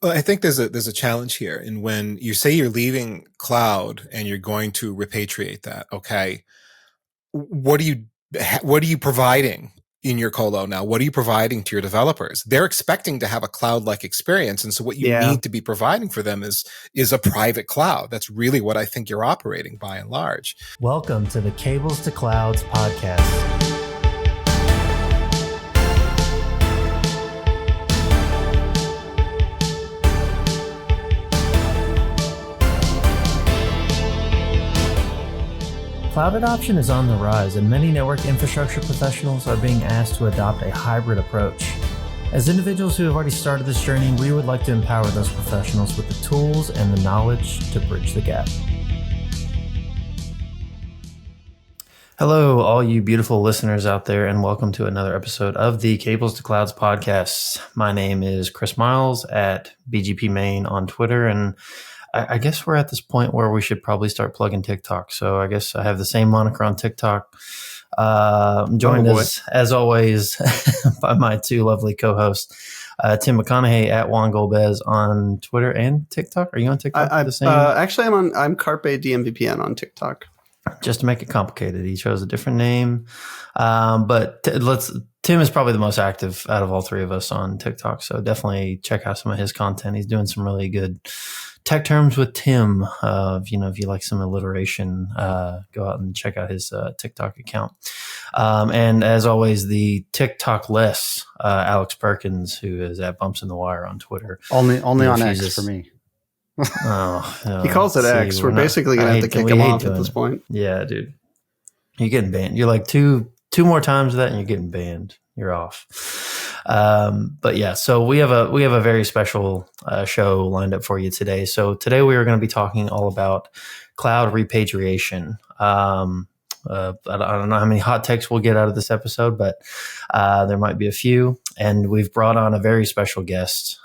Well, I think there's a challenge here. And when you say you're leaving cloud and you're going to repatriate that, okay, what are you providing in your colo now? What are you providing to your developers? They're expecting to have a cloud-like experience. And so what you need to be providing for them is a private cloud. That's really what I think you're operating by and large. Welcome to the Cables to Clouds podcast. Cloud adoption is on the rise, and many network infrastructure professionals are being asked to adopt a hybrid approach. As individuals who have already started this journey, we would like to empower those professionals with the tools and the knowledge to bridge the gap. Hello, all you beautiful listeners out there, and welcome to another episode of the Cables to Clouds podcast. My name is Chris Miles at BGP Main on Twitter, and I guess we're at this point where we should probably start plugging TikTok. So I guess I have the same moniker on TikTok. I'm joined as always by my two lovely co-hosts, Tim McConaughey at Juan Golbez on Twitter and TikTok. Are you on TikTok? Actually, I'm Carpe DMVPN on TikTok. Just to make it complicated, he chose a different name. But Tim is probably the most active out of all three of us on TikTok. So definitely check out some of his content. He's doing some really good tech terms with Tim. If you like some alliteration, go out and check out his TikTok account. And as always, the TikTok-less Alex Perkins, who is at Bumps in the Wire on Twitter. Only on X for me. He calls it X. We're basically going to have to kick him off at this point. Yeah, dude. You're getting banned. You're like two more times that and you're getting banned. You're off. But yeah, so we have a very special show lined up for you today. So today we are going to be talking all about cloud repatriation. I don't know how many hot takes we'll get out of this episode, but there might be a few. And we've brought on a very special guest,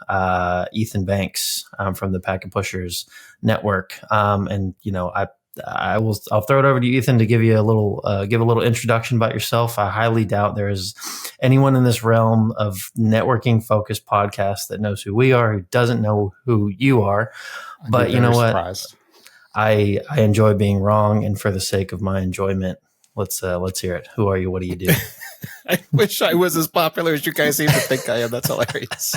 Ethan Banks from the Packet Pushers Network. And I'll throw it over to you, Ethan, to give you a little introduction about yourself. I highly doubt there is anyone in this realm of networking focused podcasts that knows who we are, who doesn't know who you are. But you know what? Surprised. I enjoy being wrong, and for the sake of my enjoyment, let's hear it. Who are you? What do you do? I wish I was as popular as you guys seem to think I am. That's hilarious.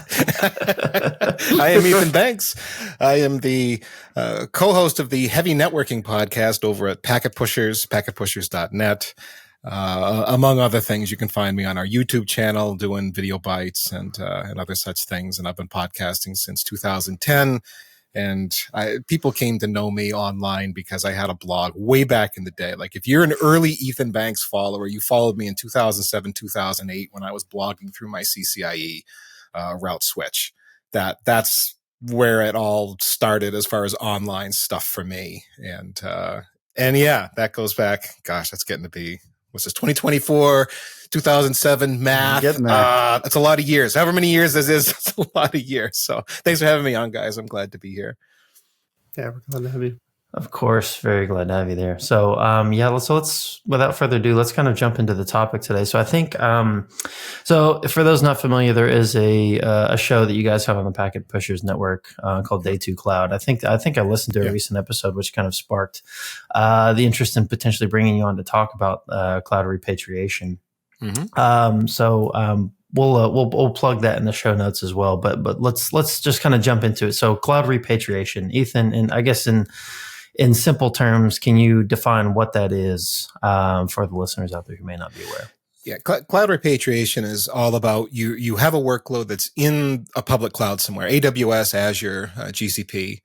I am Ethan Banks. I am the co-host of the Heavy Networking podcast over at Packet Pushers, packetpushers.net. Among other things, you can find me on our YouTube channel doing video bites and other such things. And I've been podcasting since 2010. And people came to know me online because I had a blog way back in the day. Like if you're an early Ethan Banks follower, you followed me in 2007, 2008 when I was blogging through my CCIE route switch. That's where it all started as far as online stuff for me. And yeah, that goes back. Gosh, that's getting to be, what's this, 2024, 2007 math. That's a lot of years. However many years this is, it's a lot of years. So thanks for having me on, guys. I'm glad to be here. Yeah, we're glad to have you. Of course, very glad to have you there. So, let's without further ado, let's kind of jump into the topic today. So I think, so for those not familiar, there is a show that you guys have on the Packet Pushers Network called Day 2 Cloud. I think I listened to a recent episode, which kind of sparked the interest in potentially bringing you on to talk about cloud repatriation. Mm-hmm. We'll plug that in the show notes as well. But let's just kind of jump into it. So cloud repatriation, Ethan, and I guess in simple terms, can you define what that is for the listeners out there who may not be aware? Yeah, cloud repatriation is all about you have a workload that's in a public cloud somewhere, AWS, Azure, GCP,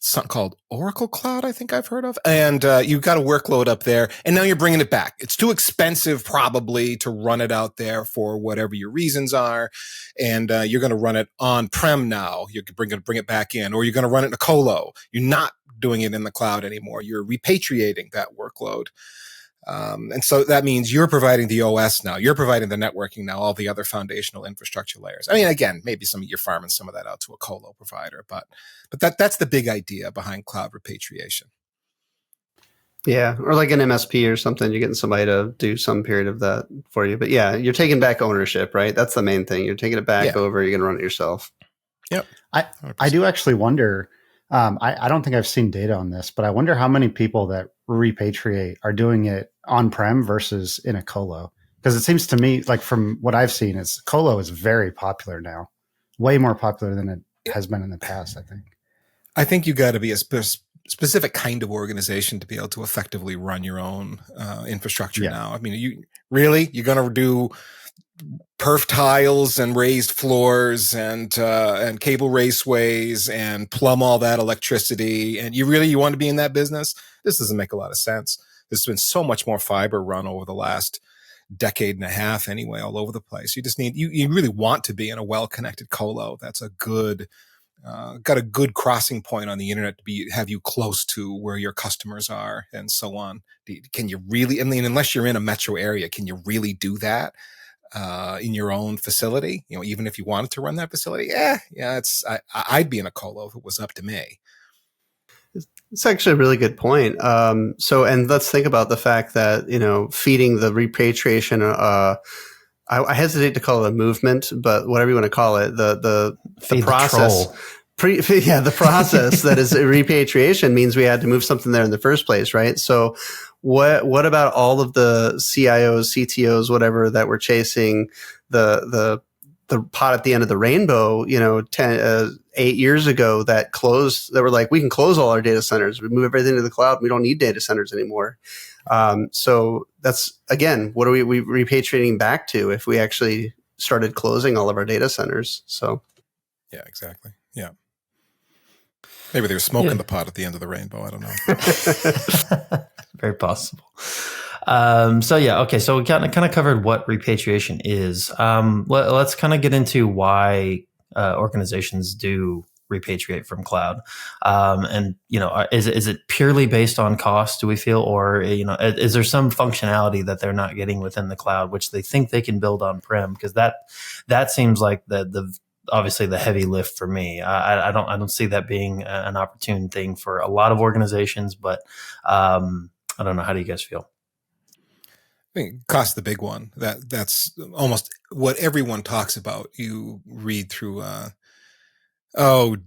something called Oracle Cloud, I think I've heard of. And you've got a workload up there, and now you're bringing it back. It's too expensive probably to run it out there for whatever your reasons are. And you're going to run it on-prem now. You're going to bring it back in, or you're going to run it in a colo. You're not doing it in the cloud anymore. You're repatriating that workload. And so that means you're providing the OS now. You're providing the networking now, all the other foundational infrastructure layers. I mean, again, maybe you're farming some of that out to a colo provider, but that's the big idea behind cloud repatriation. Yeah, or like an MSP or something. You're getting somebody to do some period of that for you. But yeah, you're taking back ownership, right? That's the main thing. You're taking it back over. You're going to run it yourself. Yep. I do actually wonder. I don't think I've seen data on this, but I wonder how many people that repatriate are doing it on-prem versus in a colo. Because it seems to me, like from what I've seen, is colo is very popular now, way more popular than it has been in the past, I think. I think you got to be a specific kind of organization to be able to effectively run your own infrastructure now. I mean, you're going to do perf tiles and raised floors and cable raceways and plumb all that electricity. And you want to be in that business? This doesn't make a lot of sense. There's been so much more fiber run over the last decade and a half anyway, all over the place. You just need, you really want to be in a well-connected colo. That's a good, got a good crossing point on the internet to have you close to where your customers are and so on. Can you really, I mean, unless you're in a metro area, can you really do that in your own facility? Even if you wanted to run that facility, I'd be in a colo if it was up to me. It's actually a really good point. And let's think about the fact that, feeding the repatriation, I hesitate to call it a movement, but whatever you want to call it, the process. The process that is repatriation means we had to move something there in the first place, right? So what about all of the CIOs, CTOs, whatever, that were chasing the pot at the end of the rainbow, 8 years ago that closed, that were like, we can close all our data centers, we move everything to the cloud, we don't need data centers anymore. So that's, again, what are we repatriating back to if we actually started closing all of our data centers? So, yeah, exactly. Yeah. Maybe they were smoking the pot at the end of the rainbow. I don't know. Very possible. So we kind of covered what repatriation is. Let's kind of get into why organizations do repatriate from cloud. Is it purely based on cost, do we feel, or is there some functionality that they're not getting within the cloud which they think they can build on-prem? Because that seems like the obviously the heavy lift for me. I don't see that being an opportune thing for a lot of organizations, but I don't know. How do you guys feel? I think cost the big one. That's almost what everyone talks about. You read through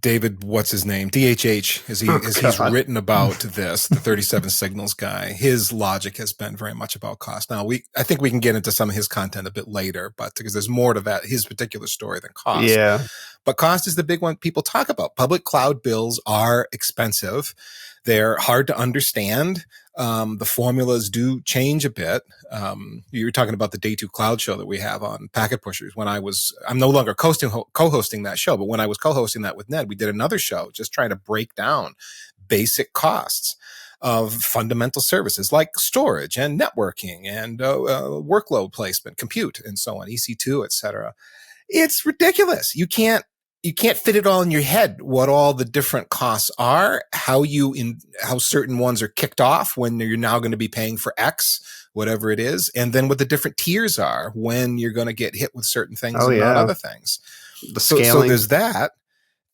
David, what's his name? DHH, he's written about this, the 37 signals guy. His logic has been very much about cost. Now I think we can get into some of his content a bit later, but because there's more to that, his particular story than cost. Yeah. But cost is the big one people talk about. Public cloud bills are expensive. They're hard to understand. The formulas do change a bit. You were talking about the Day 2 Cloud show that we have on Packet Pushers. I'm no longer co-hosting that show, but when I was co-hosting that with Ned, we did another show just trying to break down basic costs of fundamental services like storage and networking and workload placement, compute, and so on, EC2, et cetera. It's ridiculous. You can't fit it all in your head, what all the different costs are, how certain ones are kicked off when you're now going to be paying for X, whatever it is, and then what the different tiers are when you're going to get hit with certain things not other things. The scaling. So there's that.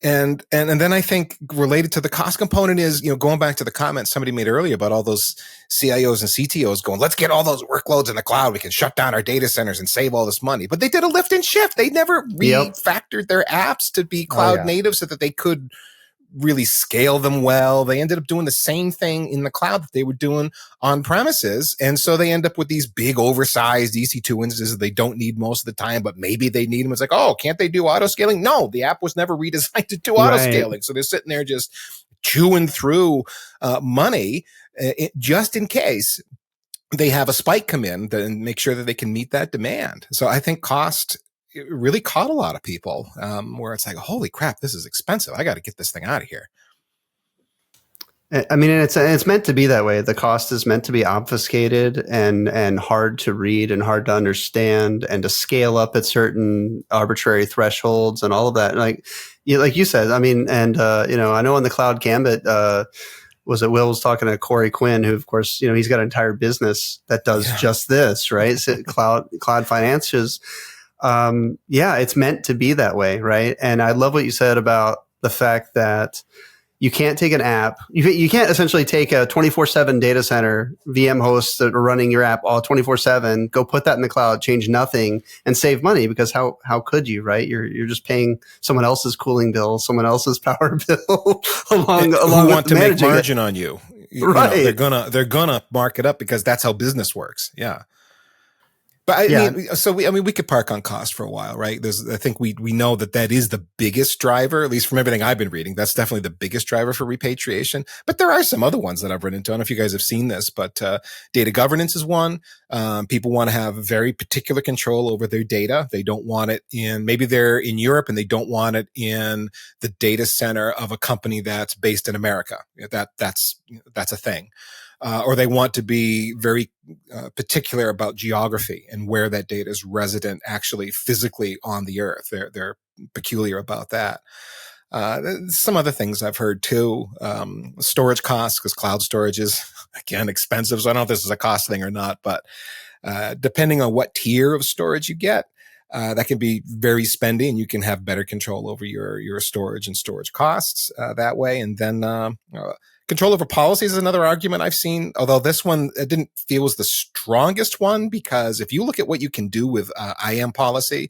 And then I think related to the cost component is, going back to the comment somebody made earlier about all those CIOs and CTOs going, let's get all those workloads in the cloud. We can shut down our data centers and save all this money. But they did a lift and shift. They never refactored their apps to be cloud native so that they could really scale them well. They ended up doing the same thing in the cloud that they were doing on premises. And so they end up with these big oversized EC2 instances that they don't need most of the time, but maybe they need them. It's like, can't they do auto scaling? No, the app was never redesigned to do auto scaling. So they're sitting there just chewing through money just in case they have a spike come in and make sure that they can meet that demand. So I think cost it really caught a lot of people where it's like, holy crap, this is expensive. I got to get this thing out of here. I mean, it's meant to be that way. The cost is meant to be obfuscated and hard to read and hard to understand and to scale up at certain arbitrary thresholds and all of that. Like you said, I mean, and I know on the Cloud Gambit, Will was talking to Corey Quinn, who of course, he's got an entire business that does just this, right? So cloud finances. It's meant to be that way, right? And I love what you said about the fact that You can't take an app. You can't essentially take a 24/7 data center, VM hosts that are running your app all 24/7, go put that in the cloud, change nothing, and save money, because how could you, right? You're just paying someone else's cooling bill, someone else's power bill along who with want to make managing margin on you. Right. They're gonna mark it up because that's how business works. Yeah. But we could park on cost for a while, right? I think we know that is the biggest driver, at least from everything I've been reading. That's definitely the biggest driver for repatriation. But there are some other ones that I've run into. I don't know if you guys have seen this, but data governance is one. People want to have very particular control over their data. They don't want it maybe they're in Europe and they don't want it in the data center of a company that's based in America. That's a thing. Or they want to be very particular about geography and where that data is resident, actually physically on the earth. They're peculiar about that. Some other things I've heard too, storage costs, because cloud storage is, again, expensive. So I don't know if this is a cost thing or not, but depending on what tier of storage you get, that can be very spendy, and you can have better control over your storage and storage costs that way. And then control over policies is another argument I've seen, although this one I didn't feel was the strongest one, because if you look at what you can do with IAM policy,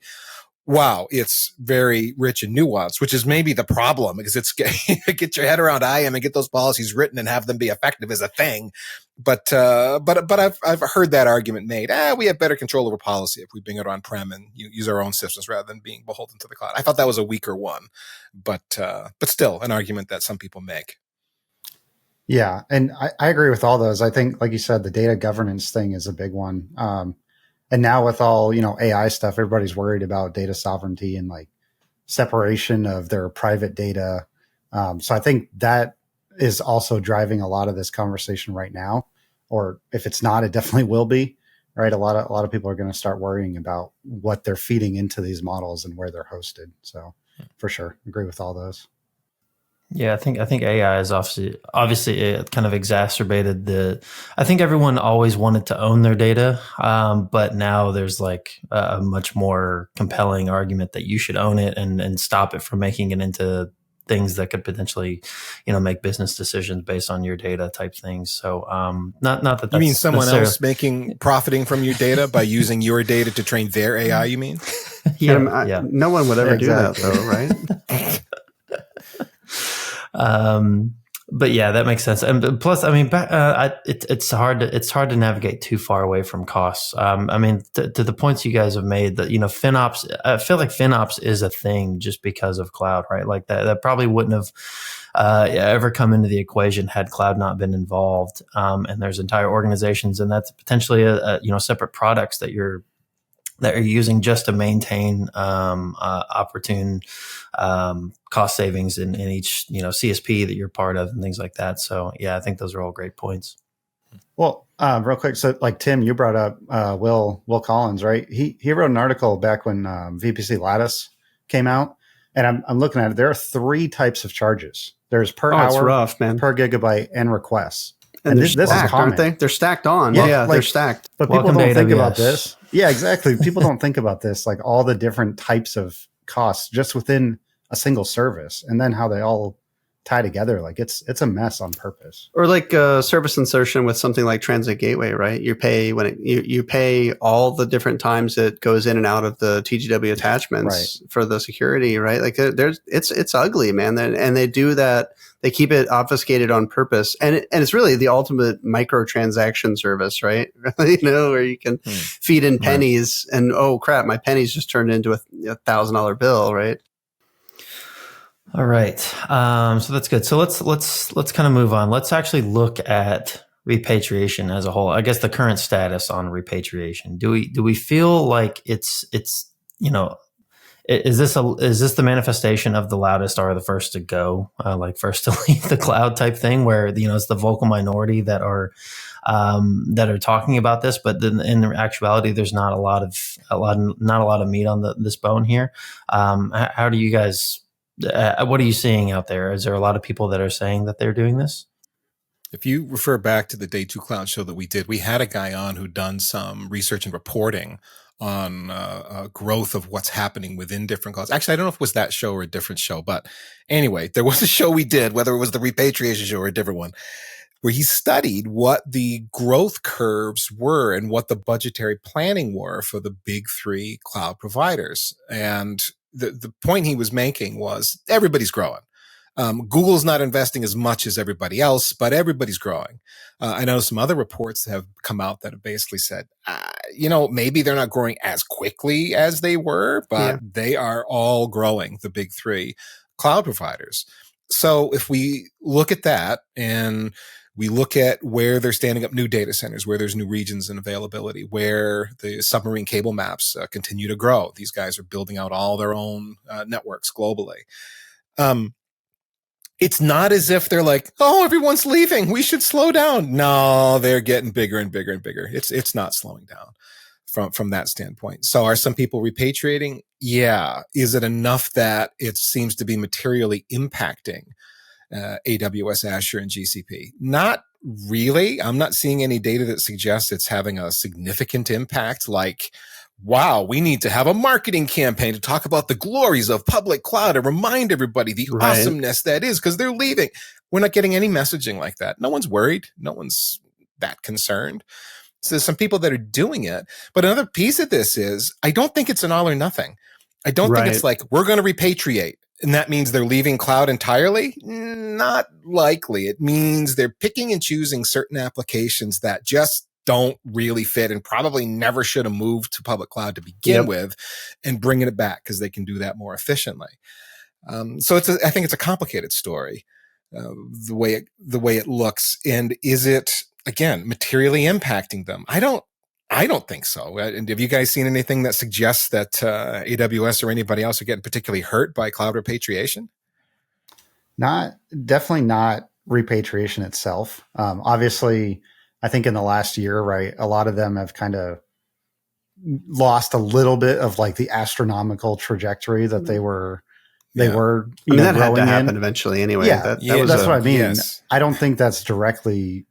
wow, it's very rich and nuanced, which is maybe the problem, because it's get your head around IAM and get those policies written and have them be effective as a thing. But I've heard that argument made. We have better control over policy if we bring it on-prem and use our own systems rather than being beholden to the cloud. I thought that was a weaker one, but still an argument that some people make. Yeah, and I agree with all those. I think, like you said, the data governance thing is a big one. And now with all, AI stuff, everybody's worried about data sovereignty and like separation of their private data. So I think that is also driving a lot of this conversation right now. Or if it's not, it definitely will be, right? A lot of people are going to start worrying about what they're feeding into these models and where they're hosted. So for sure, agree with all those. Yeah, I think AI is obviously it kind of exacerbated I think everyone always wanted to own their data, but now there's like a much more compelling argument that you should own it and stop it from making it into things that could potentially, make business decisions based on your data type things. So, not that that's, you mean someone else profiting from your data by using your data to train their AI? You mean? Yeah. No one would ever do that, though, right? But yeah, that makes sense. And plus, I mean, it's hard to navigate too far away from costs. I mean, to the points you guys have made, that FinOps, I feel like FinOps is a thing just because of cloud, right? Like that probably wouldn't have ever come into the equation had cloud not been involved. And there's entire organizations, and that's potentially a separate products that you're using just to maintain opportune cost savings in each CSP that you're part of and things like that. So yeah, I think those are all great points. Well, real quick, so like Tim, you brought up Will Collins, right? He wrote an article back when VPC Lattice came out, and I'm looking at it. There are 3 types of charges. There's per hour, rough, man. per gigabyte, and requests. And this is common, aren't they? They're stacked on. Yeah, they're stacked. But people don't think about this. Yeah, exactly. People don't think about this, like all the different types of costs just within a single service, and then how they all tie together. Like it's a mess on purpose. Or like service insertion with something like Transit Gateway, right? You pay you pay all the different times it goes in and out of the TGW attachments for the security, right? Like it's ugly, man. And they do that. They keep it obfuscated on purpose, and it's really the ultimate microtransaction service, right? Where you can feed in pennies, and oh crap, my pennies just turned into a $1,000 bill, right? All right, so that's good. So let's kind of move on. Let's actually look at repatriation as a whole. I guess the current status on repatriation. Do we feel like it's Is this the manifestation of the loudest are the first to go, like first to leave the cloud type thing, where it's the vocal minority that are talking about this, but then in actuality, there's not a lot of meat on this bone here. How do you guys? What are you seeing out there? Is there a lot of people that are saying that they're doing this? If you refer back to the Day 2 Cloud show that we did, we had a guy on who'd done some research and reporting growth of what's happening within different clouds. Actually, I don't know if it was that show or a different show, but anyway, there was a show we did, whether it was the repatriation show or a different one, where he studied what the growth curves were and what the budgetary planning were for the big three cloud providers. And the point he was making was everybody's growing. Google's not investing as much as everybody else, but everybody's growing. I know some other reports have come out that have basically said, maybe they're not growing as quickly as they were, but they are all growing, the big three cloud providers. So if we look at that and we look at where they're standing up new data centers, where there's new regions and availability, where the submarine cable maps continue to grow. These guys are building out all their own networks globally. It's not as if they're like, oh, everyone's leaving, we should slow down. No, they're getting bigger and bigger and bigger. It's not slowing down from that standpoint. So are some people repatriating? Yeah. Is it enough that it seems to be materially impacting AWS, Azure, and GCP? Not really. I'm not seeing any data that suggests it's having a significant impact, like, wow, we need to have a marketing campaign to talk about the glories of public cloud and remind everybody the awesomeness that is, because they're leaving. We're not getting any messaging like that. No one's worried. No one's that concerned. So there's some people that are doing it. But another piece of this is, I don't think it's an all or nothing. I don't think it's like, we're going to repatriate, and that means they're leaving cloud entirely. Not likely. It means they're picking and choosing certain applications that just don't really fit and probably never should have moved to public cloud to begin with, and bringing it back because they can do that more efficiently. So I think it's a complicated story, the way it looks. And is it, again, materially impacting them? I don't think so. And have you guys seen anything that suggests that AWS or anybody else are getting particularly hurt by cloud repatriation? Definitely not repatriation itself. Obviously, I think in the last year, right, a lot of them have kind of lost a little bit of like the astronomical trajectory that they were. That had to happen eventually anyway. Yeah, that's what I mean. Yes. I don't think that's directly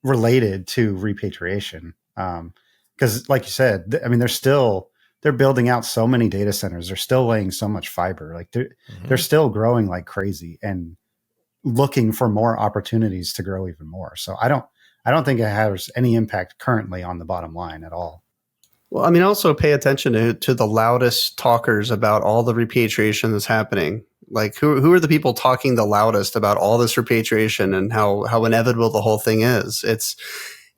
related to repatriation. Because like you said, they're building out so many data centers. They're still laying so much fiber. Like they're still growing like crazy and looking for more opportunities to grow even more. So I don't think it has any impact currently on the bottom line at all. Well, I mean, also pay attention to the loudest talkers about all the repatriation that's happening. Like who are the people talking the loudest about all this repatriation and how inevitable the whole thing is?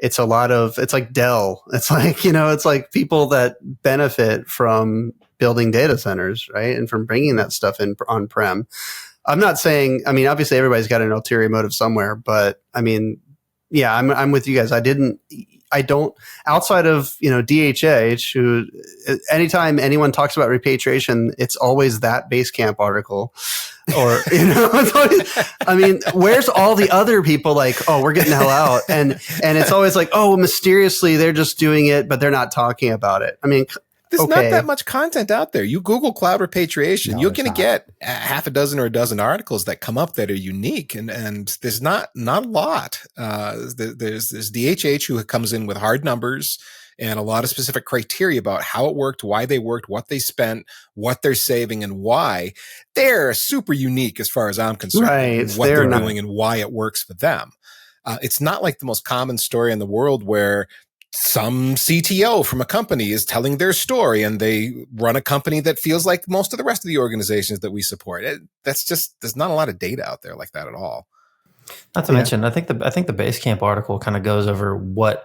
It's a lot of, it's like Dell. It's like, it's like people that benefit from building data centers, right? And from bringing that stuff in on-prem. I'm not saying, I mean, obviously everybody's got an ulterior motive somewhere, but I mean, yeah, I'm with you guys. I don't, outside of, DHH, who, anytime anyone talks about repatriation, it's always that Basecamp article. Or, it's always, I mean, where's all the other people like, oh, we're getting the hell out. And it's always like, oh, mysteriously they're just doing it, but they're not talking about it. I mean, there's not that much content out there. You Google cloud repatriation, you're going to get half a dozen or a dozen articles that come up that are unique, and there's not a lot. There's DHH who comes in with hard numbers and a lot of specific criteria about how it worked, why they worked, what they spent, what they're saving, and why. They're super unique as far as I'm concerned. Right. What they're doing and why it works for them. It's not like the most common story in the world where some CTO from a company is telling their story and they run a company that feels like most of the rest of the organizations that we support. There's not a lot of data out there like that at all. Not to mention, I think the Basecamp article kind of goes over what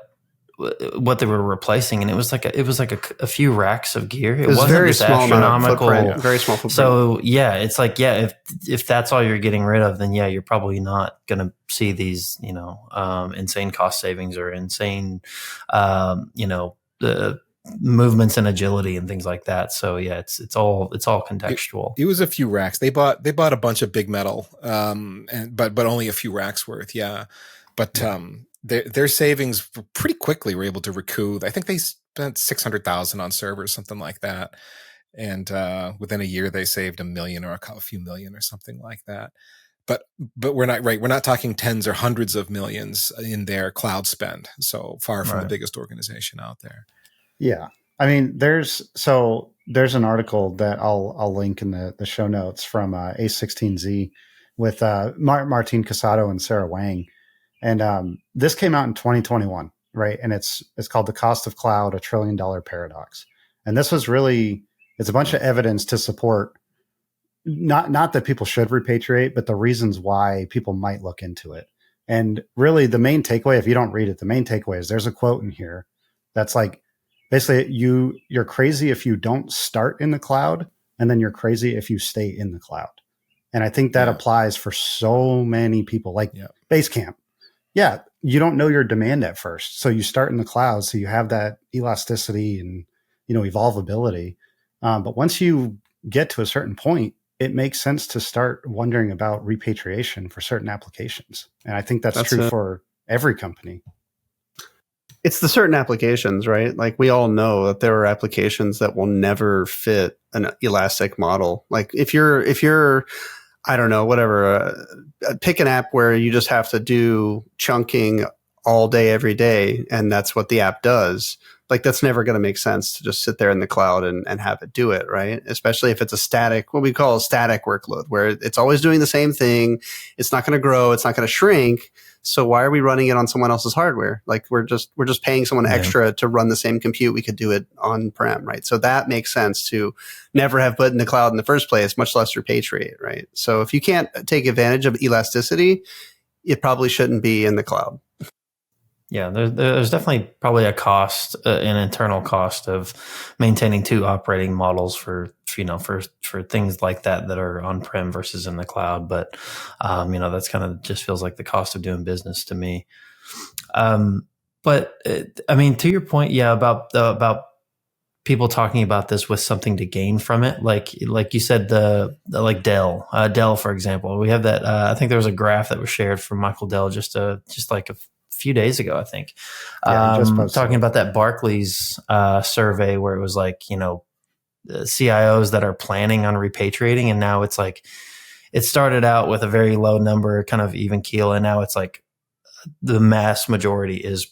they were replacing, and it was like a few racks of gear. It wasn't very this small astronomical, very small footprint. So yeah, it's like, yeah, if that's all you're getting rid of, then yeah, you're probably not going to see these, insane cost savings or insane, the movements and agility and things like that. So yeah, it's all contextual. It was a few racks. They bought a bunch of big metal, but only a few racks worth. Yeah, but their savings pretty quickly were able to recoup. I think they spent $600,000 on servers, something like that, and within a year they saved $1 million or a few million or something like that. But we're not right. We're not talking tens or hundreds of millions in their cloud spend. So far from the biggest organization out there. Yeah. I mean, there's an article that I'll link in the show notes from A16Z with Martin Casado and Sarah Wang, and this came out in 2021, right? And it's called "The Cost of Cloud: A $1 Trillion Paradox." And this was really, it's a bunch of evidence to support not that people should repatriate, but the reasons why people might look into it. And really, the main takeaway, if you don't read it, the main takeaway is there's a quote in here that's like, basically, you're crazy if you don't start in the cloud, and then you're crazy if you stay in the cloud. And I think that applies for so many people, like Basecamp. Yeah, you don't know your demand at first, so you start in the cloud, so you have that elasticity and evolvability. But once you get to a certain point, it makes sense to start wondering about repatriation for certain applications. And I think that's true for every company. It's the certain applications, right? Like we all know that there are applications that will never fit an elastic model. Like if you're, I don't know, whatever, pick an app where you just have to do chunking all day, every day, and that's what the app does. Like that's never going to make sense to just sit there in the cloud and have it do it, right? Especially if it's a static, what we call a static workload, where it's always doing the same thing. It's not going to grow. It's not going to shrink. So why are we running it on someone else's hardware? Like we're just paying someone extra to run the same compute. We could do it on-prem, right? So that makes sense to never have put in the cloud in the first place, much less repatriate, right? So if you can't take advantage of elasticity, it probably shouldn't be in the cloud. Yeah, there's definitely probably a cost, an internal cost of maintaining two operating models for things like that are on-prem versus in the cloud. But that's kind of just feels like the cost of doing business to me. But to your point, about people talking about this with something to gain from it, like you said, like Dell, for example, we have that. I think there was a graph that was shared from Michael Dell just like a few days ago, I think, talking about that Barclays survey where it was like, CIOs that are planning on repatriating. And now it's like, it started out with a very low number, kind of even keel. And now it's like the mass majority is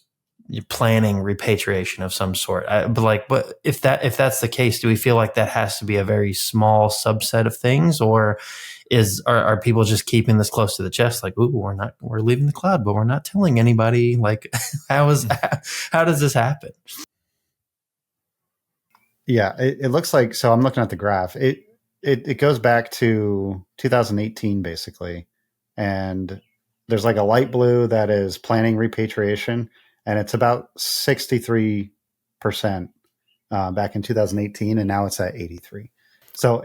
planning repatriation of some sort. But if that's the case, do we feel like that has to be a very small subset of things, or are people just keeping this close to the chest? Like, ooh, we're leaving the cloud, but we're not telling anybody. Like, how does this happen? Yeah, it looks like, so I'm looking at the graph. It goes back to 2018 basically, and there's like a light blue that is planning repatriation, and it's about 63% back in 2018, and now it's at 83. So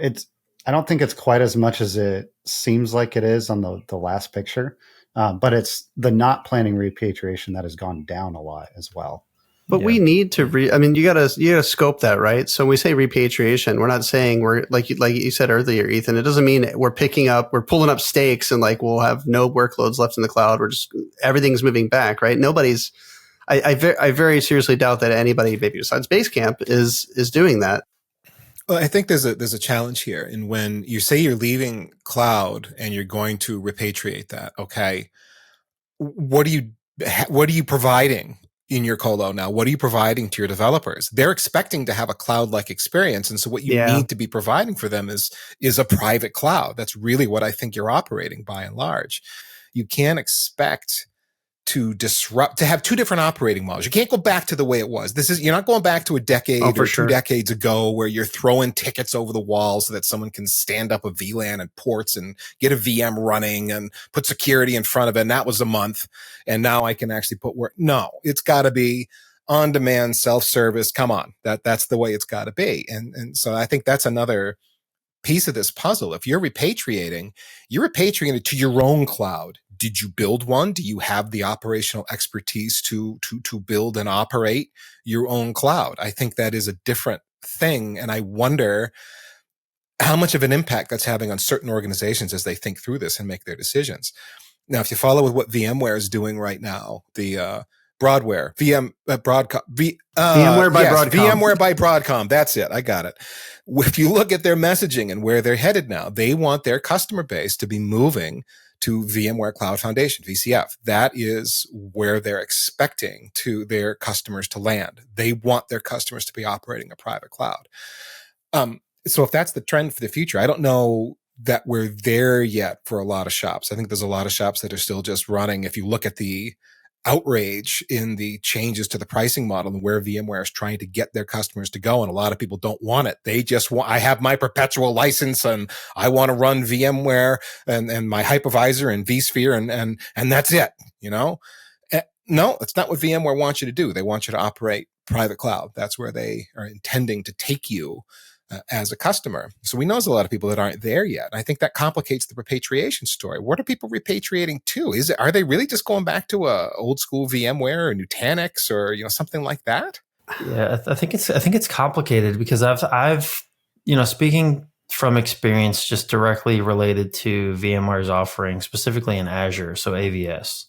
I don't think it's quite as much as it seems like it is on the last picture, but it's the not planning repatriation that has gone down a lot as well. But we need to you gotta scope that, right? So when we say repatriation, we're not saying we're like you said earlier, Ethan. It doesn't mean we're pulling up stakes and like we'll have no workloads left in the cloud. Everything's moving back, right? I very seriously doubt that anybody, maybe besides Basecamp, is doing that. Well, I think there's a challenge here. And when you say you're leaving cloud and you're going to repatriate that, okay, what are you providing in your colo now? What are you providing to your developers? They're expecting to have a cloud-like experience. And so what you need to be providing for them is a private cloud. That's really what I think you're operating by and large. You can't expect to have two different operating models. You can't go back to the way it was. You're not going back to a decade or 2 decades ago where you're throwing tickets over the wall so that someone can stand up a VLAN and ports and get a VM running and put security in front of it. And that was a month. And now I can actually put work. No, it's got to be on-demand, self-service. Come on. That's the way it's got to be. And so I think that's another piece of this puzzle. If you're repatriating it to your own cloud. Did you build one? Do you have the operational expertise to build and operate your own cloud? I think that is a different thing. And I wonder how much of an impact that's having on certain organizations as they think through this and make their decisions. Now, if you follow with what VMware is doing right now, the Broadware, Broadcom, VMware by Broadcom. VMware by Broadcom. That's it. I got it. If you look at their messaging and where they're headed now, they want their customer base to be moving to VMware Cloud Foundation, VCF. That is where they're expecting their customers to land. They want their customers to be operating a private cloud. So if that's the trend for the future, I don't know that we're there yet for a lot of shops. I think there's a lot of shops that are still just running. If you look at the outrage in the changes to the pricing model and where VMware is trying to get their customers to go, and a lot of people don't want it. They just want, I have my perpetual license and I want to run VMware and my hypervisor and vSphere and that's it, you know? No, that's not what VMware wants you to do. They want you to operate private cloud. That's where they are intending to take you as a customer. So we know there's a lot of people that aren't there yet. And I think that complicates the repatriation story. What are people repatriating to? Are they really just going back to a old school VMware or Nutanix or, you know, something like that? Yeah, I think it's complicated because I've speaking from experience just directly related to VMware's offering, specifically in Azure, so AVS.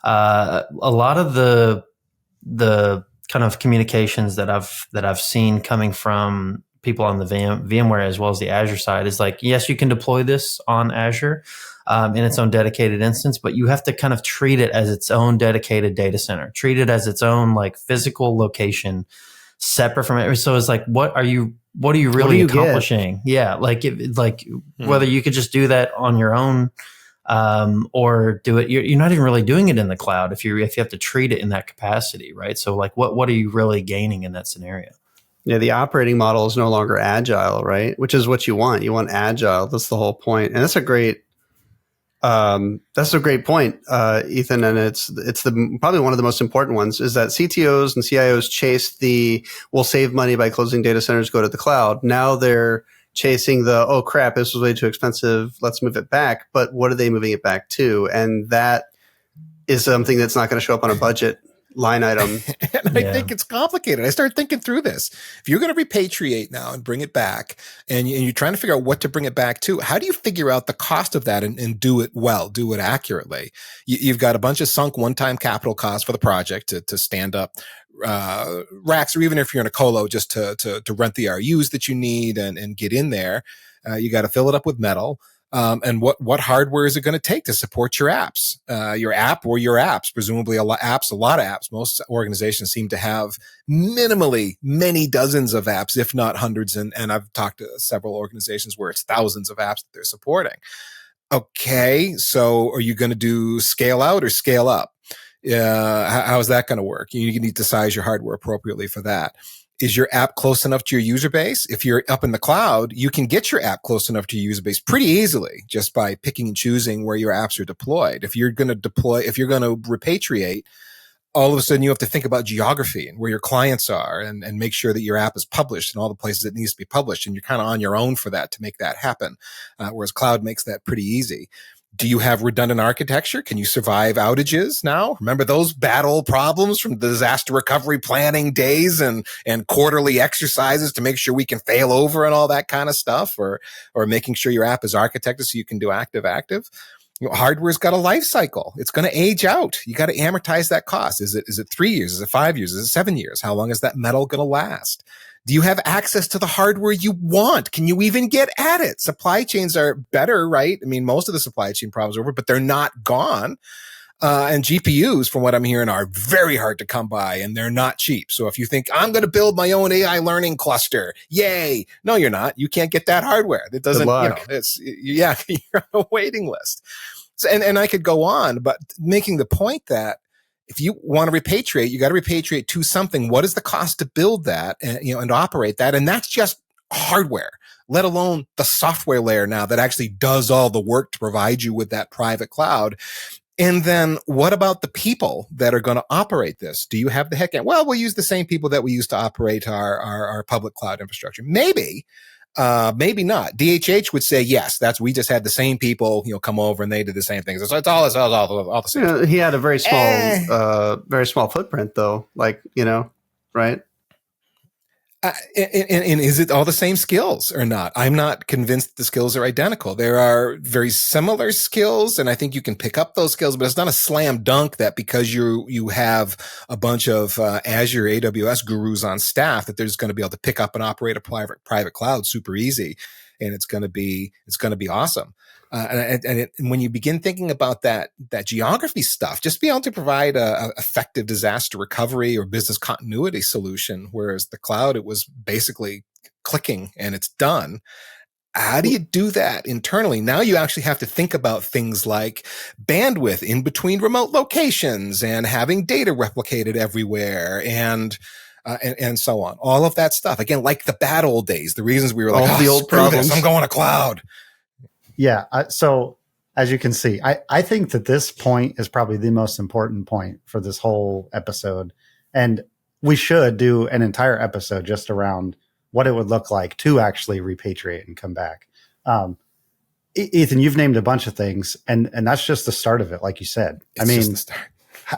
A lot of the kind of communications that I've seen coming from people on the VMware as well as the Azure side is like, yes, you can deploy this on Azure in its own dedicated instance, but you have to kind of treat it as its own dedicated data center, treat it as its own like physical location separate from it. So it's like, what are you really accomplishing? Yeah. Whether you could just do that on your own or do it, you're not even really doing it in the cloud if you have to treat it in that capacity, right? So like, what are you really gaining in that scenario? Yeah, the operating model is no longer agile, right? Which is what you want. You want agile. That's the whole point. And that's a great point, Ethan. And it's probably one of the most important ones is that CTOs and CIOs chased we'll save money by closing data centers, go to the cloud. Now they're chasing oh crap, this was way too expensive. Let's move it back. But what are they moving it back to? And that is something that's not going to show up on a budget line item. And I think it's complicated. I started thinking through this. If you're going to repatriate now and bring it back and you're trying to figure out what to bring it back to, how do you figure out the cost of that and do it well, do it accurately? You've got a bunch of sunk one-time capital costs for the project to stand up racks, or even if you're in a colo, just to rent the RUs that you need and get in there. You got to fill it up with metal. And what hardware is it going to take to support your apps, your app or your apps? Presumably a lot of apps. Most organizations seem to have minimally many dozens of apps, if not hundreds. And I've talked to several organizations where it's thousands of apps that they're supporting. Okay. So are you going to do scale out or scale up? How is that going to work? You need to size your hardware appropriately for that. Is your app close enough to your user base? If you're up in the cloud, you can get your app close enough to your user base pretty easily just by picking and choosing where your apps are deployed. If you're going to repatriate, all of a sudden you have to think about geography and where your clients are and make sure that your app is published in all the places it needs to be published. And you're kind of on your own for that to make that happen. Whereas cloud makes that pretty easy. Do you have redundant architecture? Can you survive outages now? Remember those battle problems from the disaster recovery planning days and quarterly exercises to make sure we can fail over and all that kind of stuff, or making sure your app is architected so you can do active. You know, hardware's got a life cycle. It's going to age out. You got to amortize that cost. Is it 3 years? Is it 5 years? Is it 7 years? How long is that metal going to last? Do you have access to the hardware you want? Can you even get at it? Supply chains are better, right? I mean, most of the supply chain problems are over, but they're not gone. And GPUs, from what I'm hearing, are very hard to come by and they're not cheap. So if you think I'm going to build my own AI learning cluster, yay. No, you're not. You can't get that hardware. It doesn't, you're on a waiting list. So, and I could go on, but making the point that if you want to repatriate, you got to repatriate to something. What is the cost to build that and operate that? And that's just hardware, let alone the software layer now that actually does all the work to provide you with that private cloud. And then what about the people that are going to operate this? Do you have the heck? Well, we'll use the same people that we use to operate our public cloud infrastructure. Maybe not. DHH would say yes. We just had the same people, come over and they did the same things. So it's all the same. He had a very small footprint though. Right? And is it all the same skills or not? I'm not convinced the skills are identical. There are very similar skills, and I think you can pick up those skills, but it's not a slam dunk that because you have a bunch of Azure AWS gurus on staff that they're just going to be able to pick up and operate a private cloud super easy, and it's going to be awesome. And when you begin thinking about that geography stuff, just be able to provide a effective disaster recovery or business continuity solution, whereas the cloud, it was basically clicking and it's done. How do you do that internally? Now you actually have to think about things like bandwidth in between remote locations and having data replicated everywhere and so on. All of that stuff. Again, like the bad old days, the reasons we were like, the old problems. I'm going to cloud. Yeah. So as you can see, I think that this point is probably the most important point for this whole episode. And we should do an entire episode just around what it would look like to actually repatriate and come back. Ethan, you've named a bunch of things, and that's just the start of it, like you said. It's just the start.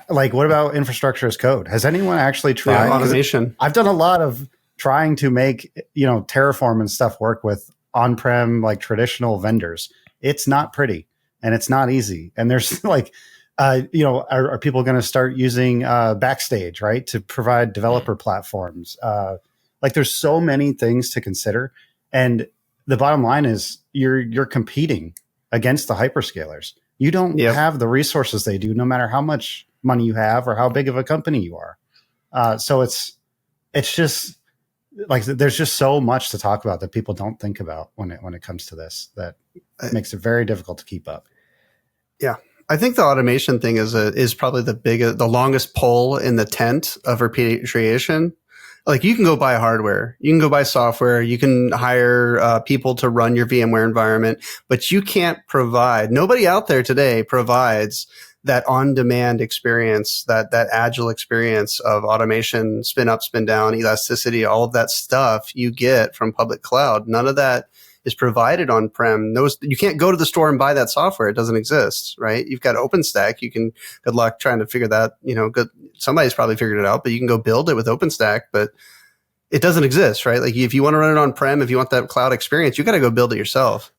Like, what about infrastructure as code? Has anyone actually tried automation? I've done a lot of trying to make, Terraform and stuff work with on-prem, like traditional vendors. It's not pretty and it's not easy. And there's like, are people going to start using Backstage, right, to provide developer platforms? Like, there's so many things to consider. And the bottom line is you're competing against the hyperscalers. You don't have the resources they do, no matter how much money you have or how big of a company you are. So it's just like, there's just so much to talk about that people don't think about when it comes to this, that makes it very difficult to keep up. Yeah. I think the automation thing is probably the longest pole in the tent of repatriation. Like, you can go buy hardware, you can go buy software, you can hire people to run your VMware environment, but you can't provide, nobody out there today provides that on-demand experience, that agile experience of automation, spin up, spin down, elasticity, all of that stuff you get from public cloud. None of that is provided on-prem. You can't go to the store and buy that software. It doesn't exist, right? You've got OpenStack. You can, good luck trying to figure that, somebody's probably figured it out, but you can go build it with OpenStack, but it doesn't exist, right? Like, if you want to run it on-prem, if you want that cloud experience, you got to go build it yourself.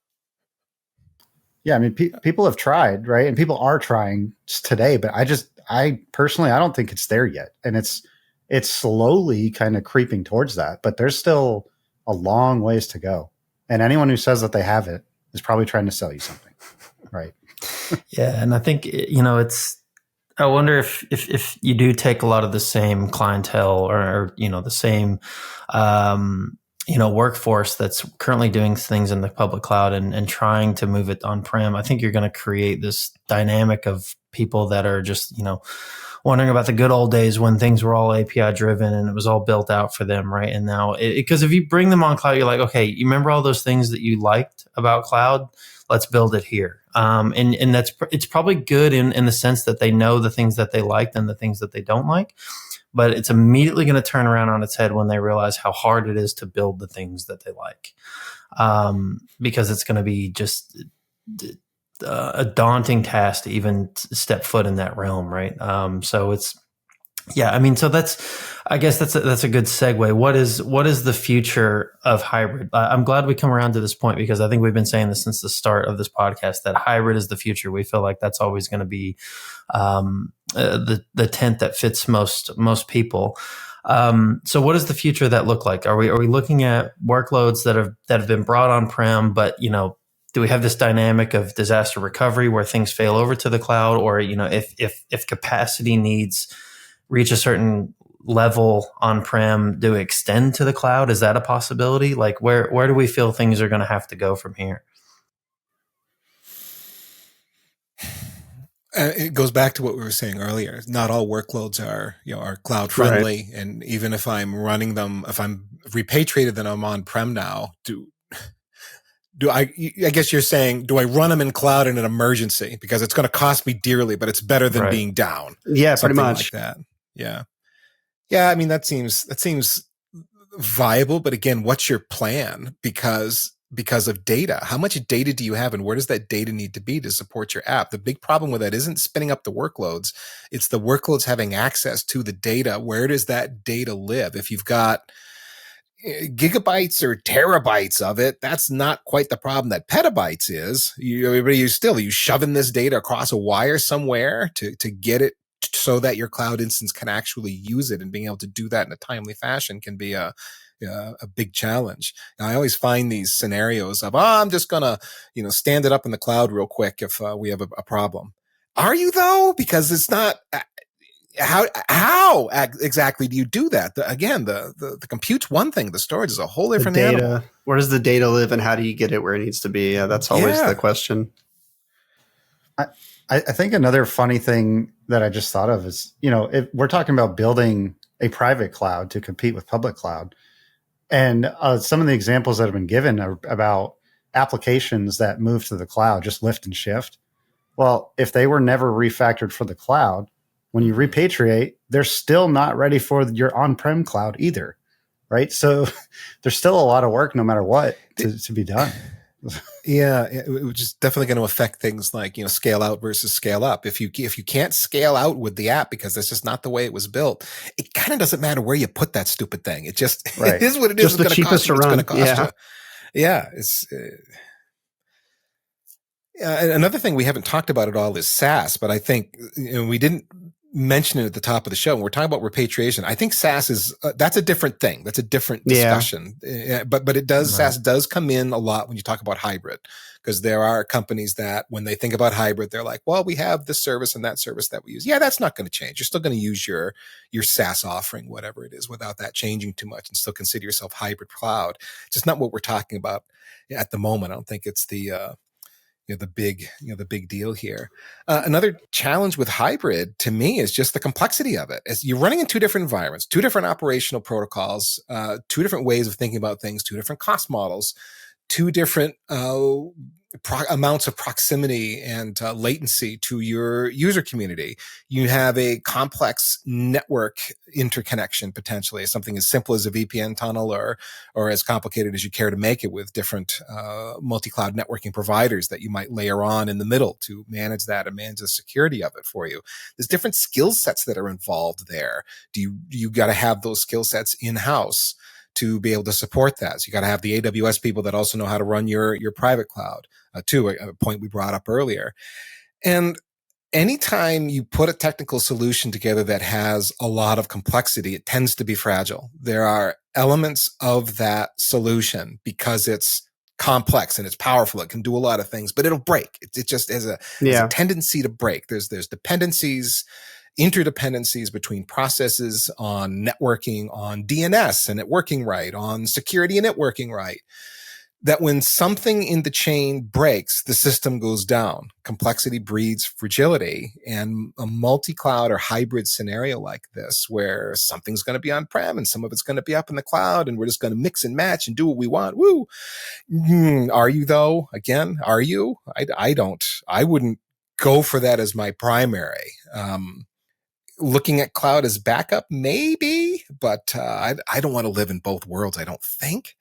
Yeah, I mean, people have tried, right? And people are trying today, but I personally, I don't think it's there yet. And it's slowly kind of creeping towards that, but there's still a long ways to go. And anyone who says that they have it is probably trying to sell you something, right? Yeah, and I think, I wonder if you do take a lot of the same clientele or the same workforce that's currently doing things in the public cloud and trying to move it on-prem. I think you're going to create this dynamic of people that are just, wondering about the good old days when things were all API driven and it was all built out for them, right? And now, because if you bring them on cloud, you're like, okay, you remember all those things that you liked about cloud? Let's build it here. And it's probably good in the sense that they know the things that they liked and the things that they don't like. But it's immediately going to turn around on its head when they realize how hard it is to build the things that they like, because it's going to be just a daunting task to even step foot in that realm, right? So it's, so I guess that's a good segue. What is the future of hybrid? I'm glad we come around to this point, because I think we've been saying this since the start of this podcast, that hybrid is the future. We feel like that's always going to be the tent that fits most people. So what does the future of that look like? Are we looking at workloads that have been brought on-prem, but do we have this dynamic of disaster recovery where things fail over to the cloud, or if capacity needs reach a certain level on-prem, do we extend to the cloud? Is that a possibility? Like, where do we feel things are going to have to go from here? It goes back to what we were saying earlier. Not all workloads are cloud friendly, right. And even if I'm running them, if I'm repatriated, then I'm on-prem now. I guess you're saying, do I run them in cloud in an emergency? Because it's going to cost me dearly, but it's better than being down. Yeah, something pretty much. Like that. Yeah. Yeah. I mean, that seems viable, but again, what's your plan? Because of data, how much data do you have and where does that data need to be to support your app? The big problem with that isn't spinning up the workloads. It's the workloads having access to the data. Where does that data live? If you've got, gigabytes or terabytes of it. That's not quite the problem that petabytes is. You shoving this data across a wire somewhere to get it so that your cloud instance can actually use it, and being able to do that in a timely fashion can be a big challenge. Now, I always find these scenarios of, I'm just gonna, stand it up in the cloud real quick if we have a problem. Are you though? Because it's not. How exactly do you do that? The compute's one thing. The storage is a whole different animal. Where does the data live, and how do you get it where it needs to be? Yeah, that's always the question. I think another funny thing that I just thought of is, if we're talking about building a private cloud to compete with public cloud, and some of the examples that have been given are about applications that move to the cloud, just lift and shift. Well, if they were never refactored for the cloud, when you repatriate, they're still not ready for your on-prem cloud either, right? So there's still a lot of work, no matter what, to be done. Yeah, which is definitely going to affect things like, scale out versus scale up. If you can't scale out with the app because that's just not the way it was built, it kind of doesn't matter where you put that stupid thing. It just it is what it is. Just the cheapest to run. Yeah, it's. Another thing we haven't talked about at all is SaaS, but I think we didn't mention it at the top of the show. And we're talking about repatriation. I think SaaS is that's a different thing. That's a different discussion. But it does SaaS does come in a lot when you talk about hybrid, because there are companies that when they think about hybrid, they're like, well, we have this service and that service that we use. Yeah, that's not going to change. You're still going to use your SaaS offering, whatever it is, without that changing too much, and still consider yourself hybrid cloud. It's just not what we're talking about at the moment. I don't think it's the big deal here. Another challenge with hybrid to me is just the complexity of it. As you're running in two different environments, two different operational protocols, two different ways of thinking about things, two different cost models, two different amounts of proximity and latency to your user community. You have a complex network interconnection, potentially something as simple as a VPN tunnel, or as complicated as you care to make it, with different multi-cloud networking providers that you might layer on in the middle to manage that and manage the security of it for you. There's different skill sets that are involved there. You got to have those skill sets in-house to be able to support that. So you got to have the AWS people that also know how to run your private cloud, to a point we brought up earlier. And anytime you put a technical solution together that has a lot of complexity, it tends to be fragile. There are elements of that solution, because it's complex and it's powerful, it can do a lot of things, but it'll break. It just has a tendency to break. There's dependencies, interdependencies between processes on networking, on DNS and it working right, on security and it working right, that when something in the chain breaks, the system goes down. Complexity breeds fragility, and a multi-cloud or hybrid scenario like this, where something's going to be on-prem and some of it's going to be up in the cloud, and we're just going to mix and match and do what we want. Woo! Are you though? Again, are you? I don't. I wouldn't go for that as my primary. Looking at cloud as backup, maybe, but I don't want to live in both worlds, I don't think.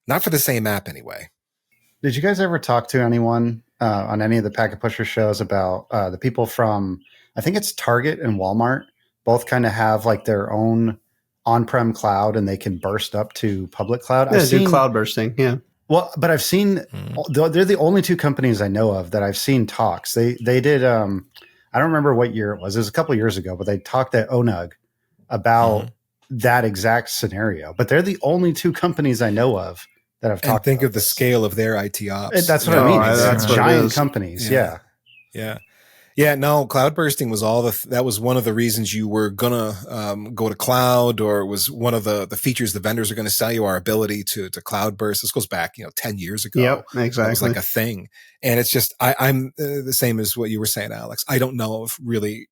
Not for the same app anyway. Did you guys ever talk to anyone on any of the Packet Pusher shows about the people from, I think it's Target and Walmart, both kind of have like their own on-prem cloud and they can burst up to public cloud? Yeah, do cloud bursting, yeah. Well, but I've seen, they're the only two companies I know of that I've seen talks. They did, I don't remember what year it was. It was a couple of years ago, but they talked at ONUG about that exact scenario. But they're the only two companies I know of that have talked. And think of the scale of their IT ops. That's what I mean. That's giant companies. Yeah. No, cloud bursting was that was one of the reasons you were gonna go to cloud, or it was one of the features the vendors are going to sell you, our ability to cloud burst. This goes back 10 years ago. Yep, exactly. It was like a thing, and it's just I'm the same as what you were saying, Alex. I don't know of really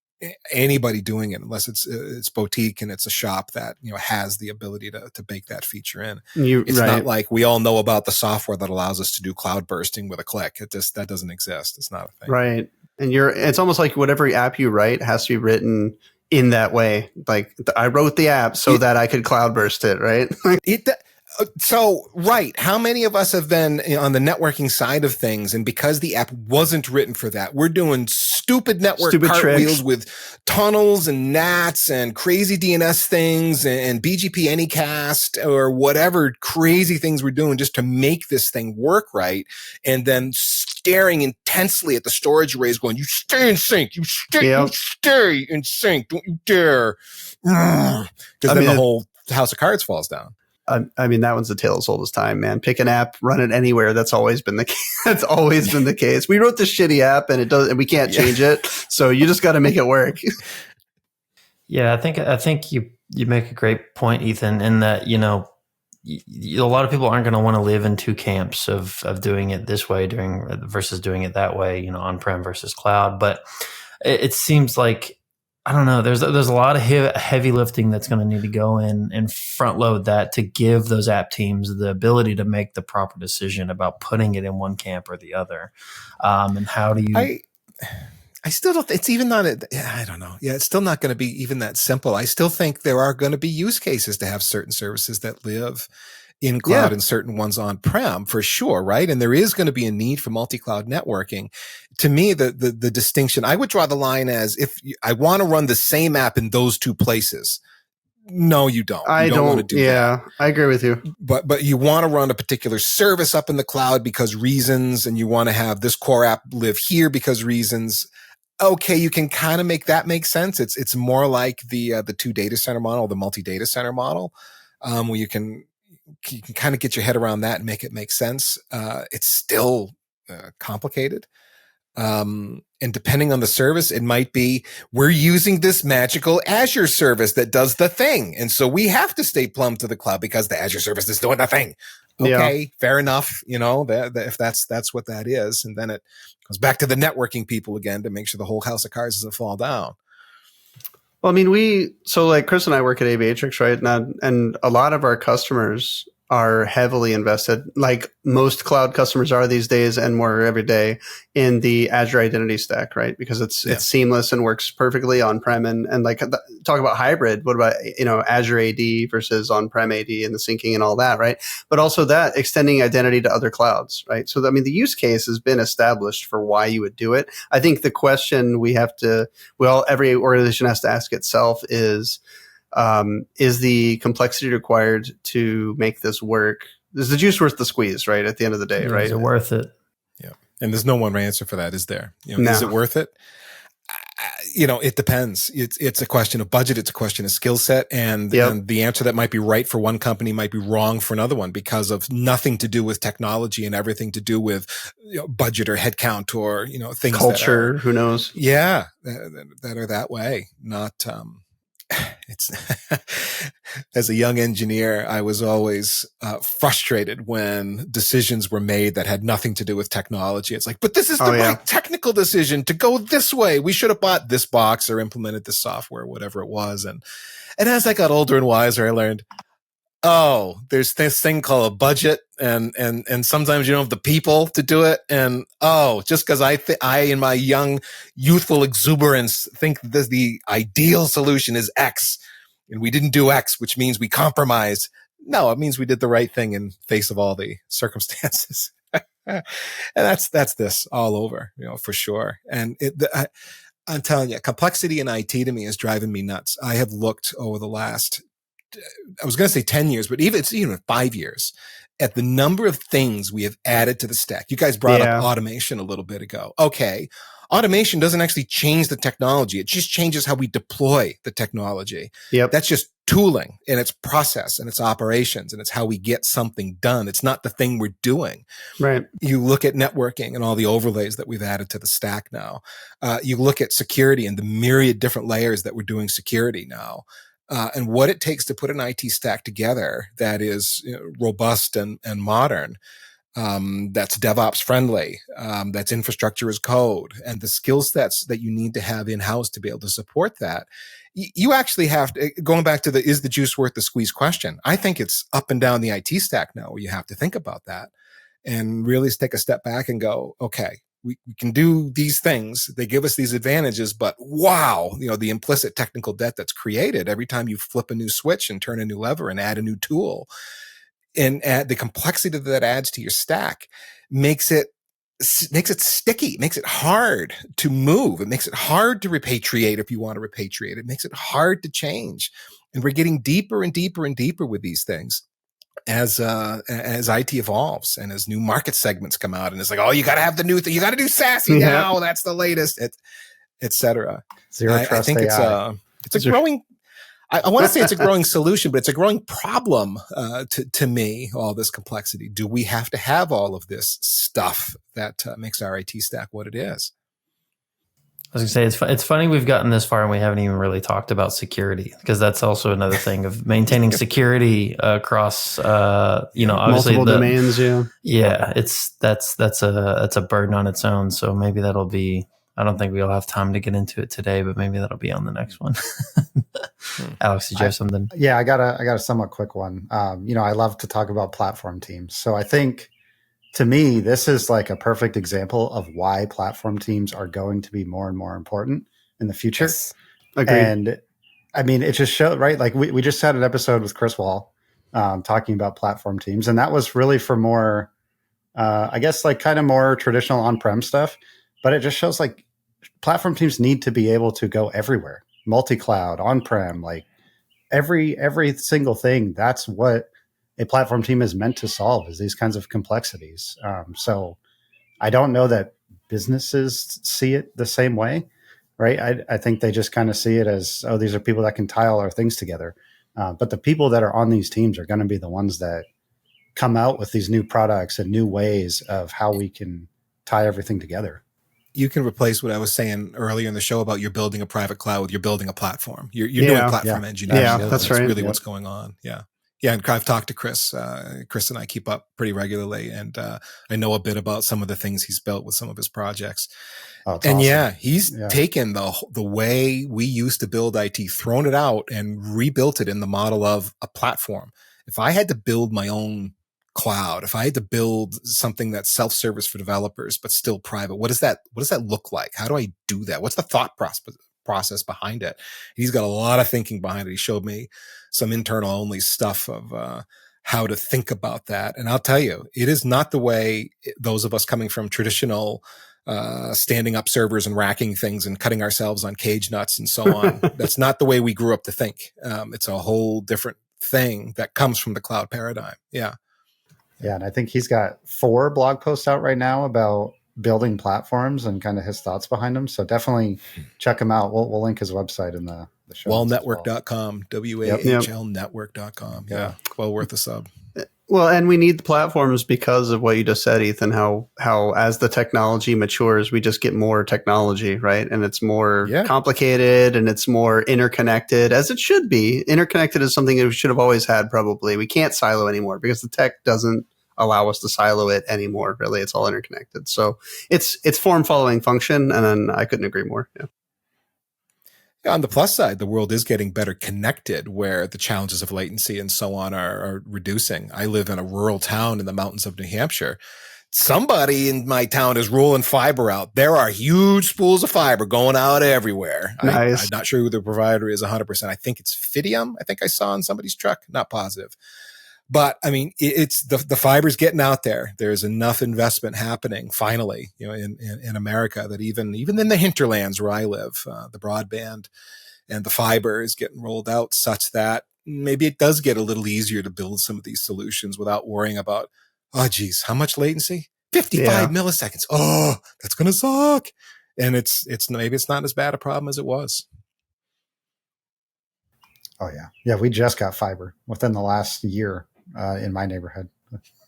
anybody doing it unless it's boutique and it's a shop that has the ability to bake that feature in. It's not like we all know about the software that allows us to do cloud bursting with a click. That doesn't exist. It's not a thing. Right. And it's almost like whatever app you write has to be written in that way. Like I wrote the app so that I could cloud burst it, right? Right. How many of us have been on the networking side of things, and because the app wasn't written for that, we're doing stupid network Stupid cartwheels tricks. with tunnels and NATs and crazy DNS things and BGP Anycast or whatever crazy things we're doing just to make this thing work right. And then staring intensely at the storage arrays going, you stay in sync, you stay in sync, don't you dare. Because then the whole house of cards falls down. I mean, that one's the tale as old as time, man. Pick an app, run it anywhere. That's always been the case. That's always been the case. We wrote this shitty app and and we can't change it. So you just got to make it work. Yeah, I think you make a great point, Ethan, in that, you know, a lot of people aren't going to want to live in two camps of doing it this way versus doing it that way, you know, on-prem versus cloud. But it seems like, I don't know, there's a lot of heavy lifting that's going to need to go in and front load that to give those app teams the ability to make the proper decision about putting it in one camp or the other. And how do you... I still don't, it's even not, I don't know. Yeah, it's still not going to be even that simple. I still think there are going to be use cases to have certain services that live in cloud and certain ones on-prem for sure, right? And there is going to be a need for multi-cloud networking. To me, the distinction, I would draw the line as if I want to run the same app in those two places. No, you don't. You don't want to do that. I agree with you. But you want to run a particular service up in the cloud because reasons, and you want to have this core app live here because reasons. Okay, you can kind of make that make sense. It's more like the two data center model, the multi-data center model, where you can kind of get your head around that and make it make sense. It's still complicated. And depending on the service, it might be, we're using this magical Azure service that does the thing. And so we have to stay plumb to the cloud because the Azure service is doing the thing. Okay, fair enough. You know, if that's what that is. And then it goes back to the networking people again to make sure the whole house of cards doesn't fall down. Well, I mean, so like Chris and I work at Aviatrix, right? And a lot of our customers are heavily invested, like most cloud customers are these days and more every day, in the Azure identity stack, right? Because it's seamless and works perfectly on-prem. And like, talk about hybrid. What about, you know, Azure AD versus on-prem AD and the syncing and all that, right? But also that extending identity to other clouds, right? So, I mean, the use case has been established for why you would do it. I think the question every organization has to ask itself is the complexity required to make this work? Is the juice worth the squeeze, right? At the end of the day, right? Is it worth it? Yeah. And there's no one answer for that, is there? You know, Is it worth it? You know, it depends. It's a question of budget. It's a question of skill set. And the answer that might be right for one company might be wrong for another one because of nothing to do with technology and everything to do with, you know, budget or headcount or, you know, things culture, who knows? Yeah. That are that way. Not, it's as a young engineer, I was always frustrated when decisions were made that had nothing to do with technology. It's like, but this is the right technical decision to go this way. We should have bought this box or implemented this software, whatever it was. And as I got older and wiser, I learned, there's this thing called a budget, and sometimes you don't have the people to do it. And just because I in my young youthful exuberance think that the ideal solution is X, and we didn't do X, which means we compromised. No, it means we did the right thing in face of all the circumstances. And that's this all over, you know, for sure. And I'm telling you, complexity in IT to me is driving me nuts. I have looked over the last, I was going to say 10 years, but even 5 years at the number of things we have added to the stack. You guys brought up automation a little bit ago. Okay. Automation doesn't actually change the technology. It just changes how we deploy the technology. Yep. That's just tooling and its process and its operations and it's how we get something done. It's not the thing we're doing. Right. You look at networking and all the overlays that we've added to the stack now. You look at security and the myriad different layers that we're doing security now. And what it takes to put an IT stack together that is, you know, robust and modern, that's DevOps friendly, that's infrastructure as code, and the skill sets that you need to have in-house to be able to support that. You actually have to, going back to is the juice worth the squeeze question, I think it's up and down the IT stack now where you have to think about that and really take a step back and go, okay, we can do these things. They give us these advantages, but wow, you know, the implicit technical debt that's created every time you flip a new switch and turn a new lever and add a new tool, and add the complexity that adds to your stack makes it makes it sticky, it makes it hard to move. It makes it hard to repatriate if you want to repatriate. It makes it hard to change. And we're getting deeper and deeper and deeper with these things as IT evolves and as new market segments come out. And it's like, oh, you got to have the new thing. You got to do SASE now. That's the latest, et cetera. Zero trust I think AI. it's a growing, I want to say it's a growing solution, but it's a growing problem to me, all this complexity. Do we have to have all of this stuff that makes our IT stack what it is? I was going to say, it's funny we've gotten this far and we haven't even really talked about security, because that's also another thing of maintaining security across, obviously multiple domains. Yeah, that's a burden on its own. So maybe that'll be, I don't think we'll have time to get into it today, but maybe that'll be on the next one. Alex, did you have something? Yeah, I got a somewhat quick one. I love to talk about platform teams. So I think, to me, this is like a perfect example of why platform teams are going to be more and more important in the future. Yes. Agreed. And I mean, it just showed, right? Like we just had an episode with Chris Wall talking about platform teams. And that was really for more, I guess, like kind of more traditional on-prem stuff. But it just shows like platform teams need to be able to go everywhere, multi-cloud, on-prem, like every single thing. That's what a platform team is meant to solve, is these kinds of complexities. So I don't know that businesses see it the same way, right? I think they just kind of see it as, oh, these are people that can tie all our things together. But the people that are on these teams are going to be the ones that come out with these new products and new ways of how we can tie everything together. You can replace what I was saying earlier in the show about you're building a private cloud with you're building a platform. You're doing platform engineering. Yeah, that's right. Really what's going on. Yeah. Yeah, and I've talked to Chris. Chris and I keep up pretty regularly, and I know a bit about some of the things he's built with some of his projects. Oh, and awesome. He's taken the way we used to build IT, thrown it out, and rebuilt it in the model of a platform. If I had to build my own cloud, if I had to build something that's self-service for developers but still private, what does that look like? How do I do that? What's the thought process behind it? He's got a lot of thinking behind it. He showed me some internal only stuff of how to think about that. And I'll tell you, it is not the way those of us coming from traditional standing up servers and racking things and cutting ourselves on cage nuts and so on. That's not the way we grew up to think. It's a whole different thing that comes from the cloud paradigm. Yeah. Yeah. And I think he's got 4 blog posts out right now about building platforms and kind of his thoughts behind them. So definitely check him out. We'll link his website in the show. Wallnetwork.com, WAHLnetwork.com. Yeah. Well worth a sub. Well, and we need the platforms because of what you just said, Ethan, how as the technology matures, we just get more technology, right? And it's more complicated and it's more interconnected, as it should be. Interconnected is something that we should have always had, probably. We can't silo anymore because the tech doesn't allow us to silo it anymore. Really, it's all interconnected. So it's form following function, and I couldn't agree more. Yeah. On the plus side, the world is getting better connected, where the challenges of latency and so on are reducing. I live in a rural town in the mountains of New Hampshire. Somebody in my town is rolling fiber out. There are huge spools of fiber going out everywhere. Nice. I'm not sure who the provider is 100%. I think it's Fidium. I think I saw in somebody's truck. Not positive. But I mean, it's the fiber's getting out there. There's enough investment happening finally, in America, that even in the hinterlands where I live, the broadband and the fiber is getting rolled out such that maybe it does get a little easier to build some of these solutions without worrying about, oh geez, how much latency? 55 milliseconds. Oh, that's going to suck. And it's maybe it's not as bad a problem as it was. Oh yeah. Yeah. We just got fiber within the last year. In my neighborhood.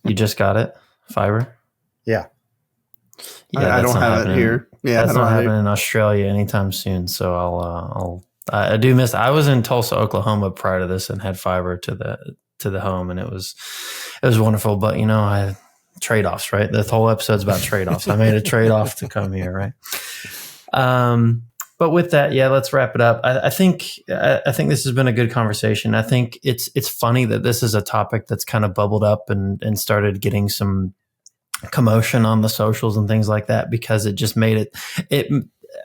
You just got it? Fiber? Yeah. I don't have it here. Yeah, that's not happening in Australia anytime soon. So I do miss. I was in Tulsa, Oklahoma prior to this and had fiber to the home, and it was wonderful. But I trade-offs, right? The whole episode's about trade-offs. I made a trade-off to come here, right? But with that, let's wrap it up. I think this has been a good conversation. I think it's funny that this is a topic that's kind of bubbled up and started getting some commotion on the socials and things like that, because it just made it.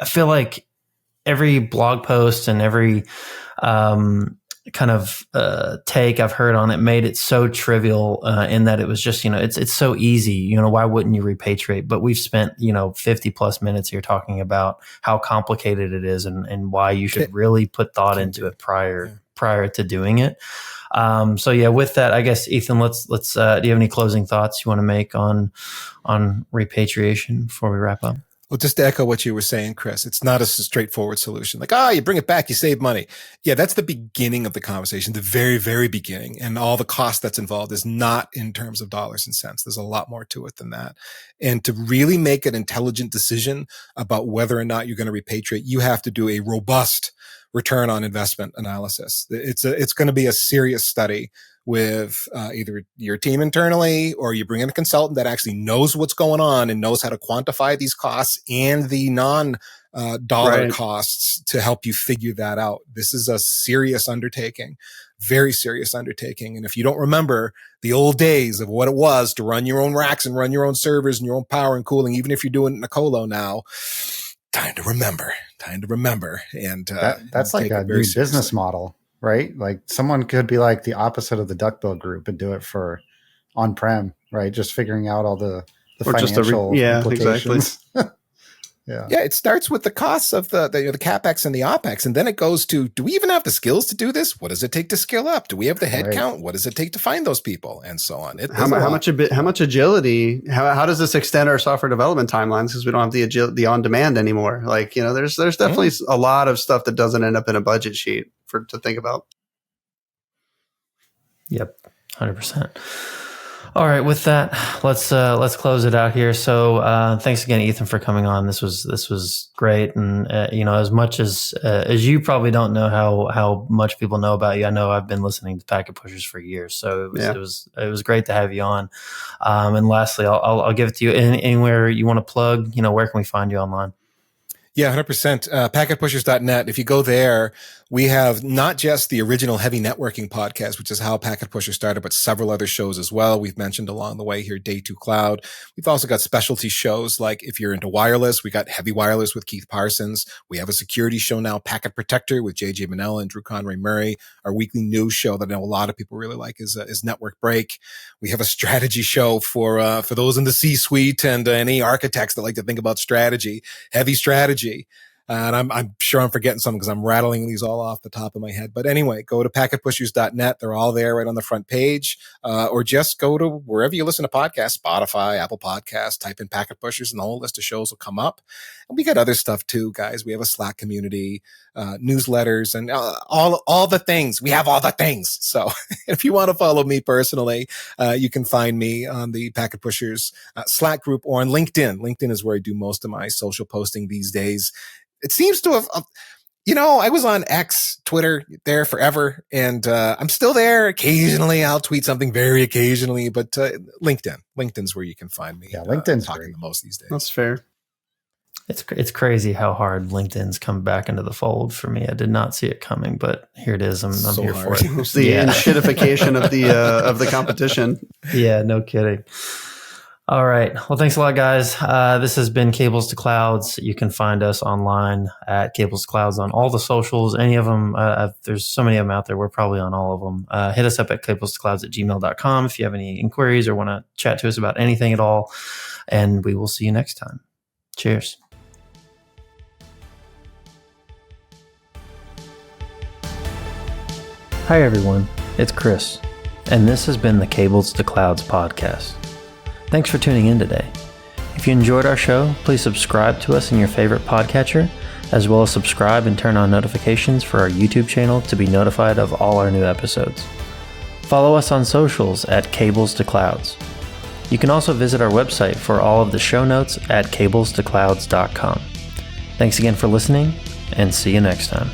I feel like every blog post and every kind of take I've heard on it made it so trivial in that it was just, it's so easy. Why wouldn't you repatriate? But we've spent, 50 plus minutes here talking about how complicated it is and why you should really put thought into it prior to doing it. So yeah, with that, I guess, Ethan, let's do you have any closing thoughts you want to make on repatriation before we wrap up? Well, just to echo what you were saying, Chris, it's not a straightforward solution. Like, you bring it back, you save money. Yeah, that's the beginning of the conversation, the very, very beginning. And all the cost that's involved is not in terms of dollars and cents. There's a lot more to it than that. And to really make an intelligent decision about whether or not you're going to repatriate, you have to do a robust return on investment analysis. It's going to be a serious study with either your team internally, or you bring in a consultant that actually knows what's going on and knows how to quantify these costs and the non-dollar costs to help you figure that out. This is a serious undertaking, very serious undertaking. And if you don't remember the old days of what it was to run your own racks and run your own servers and your own power and cooling, even if you're doing it in a colo now, time to remember. And that's like a new business model. Right? Like someone could be like the opposite of the duck-bill group and do it for on-prem, right? Just figuring out all the financial implications. Exactly. Yeah, it starts with the costs of the CapEx and the OpEx, and then it goes to, do we even have the skills to do this? What does it take to scale up? Do we have the headcount? What does it take to find those people? And so on. How much agility? How does this extend our software development timelines? Because we don't have the on-demand anymore. Like, there's definitely a lot of stuff that doesn't end up in a budget sheet to think about. Yep, 100%. All right, with that, let's close it out here. So thanks again, Ethan, for coming on. This was great, and as much as you probably don't know how much people know about you, I know I've been listening to Packet Pushers for years. So it was great to have you on. And lastly, I'll give it to you. Anywhere you want to plug, where can we find you online? Yeah, 100%. Packetpushers.net. If you go there, we have not just the original heavy networking podcast, which is how Packet Pusher started, but several other shows as well. We've mentioned along the way here, Day 2 Cloud. We've also got specialty shows like if you're into wireless, we got Heavy Wireless with Keith Parsons. We have a security show now, Packet Protector with JJ Manella and Drew Conway Murray. Our weekly news show that I know a lot of people really like is Network Break. We have a strategy show for those in the C-suite and any architects that like to think about strategy, heavy strategy. And I'm sure I'm forgetting some because I'm rattling these all off the top of my head. But anyway, go to packetpushers.net. They're all there right on the front page. Or just go to wherever you listen to podcasts, Spotify, Apple Podcasts, type in Packet Pushers and the whole list of shows will come up. And we got other stuff too, guys. We have a Slack community, newsletters, and all the things. We have all the things. So if you want to follow me personally, you can find me on the Packet Pushers Slack group or on LinkedIn. LinkedIn is where I do most of my social posting these days. It seems to have, I was on X, Twitter there forever, and I'm still there. Occasionally, I'll tweet something very occasionally, but LinkedIn's where you can find me. Yeah, LinkedIn's talking the most these days. That's fair. It's crazy how hard LinkedIn's come back into the fold for me. I did not see it coming, but here it is. I'm so here hard. For it. It's the shitification of the competition. Yeah, no kidding. All right. Well, thanks a lot, guys. This has been Cables to Clouds. You can find us online at Cables to Clouds on all the socials, any of them. There's so many of them out there. We're probably on all of them. Hit us up at cablestoclouds@gmail.com if you have any inquiries or want to chat to us about anything at all. And we will see you next time. Cheers. Hi, everyone. It's Chris, and this has been the Cables to Clouds podcast. Thanks for tuning in today. If you enjoyed our show, please subscribe to us in your favorite podcatcher, as well as subscribe and turn on notifications for our YouTube channel to be notified of all our new episodes. Follow us on socials at Cables to Clouds. You can also visit our website for all of the show notes at cablestoclouds.com. Thanks again for listening, and see you next time.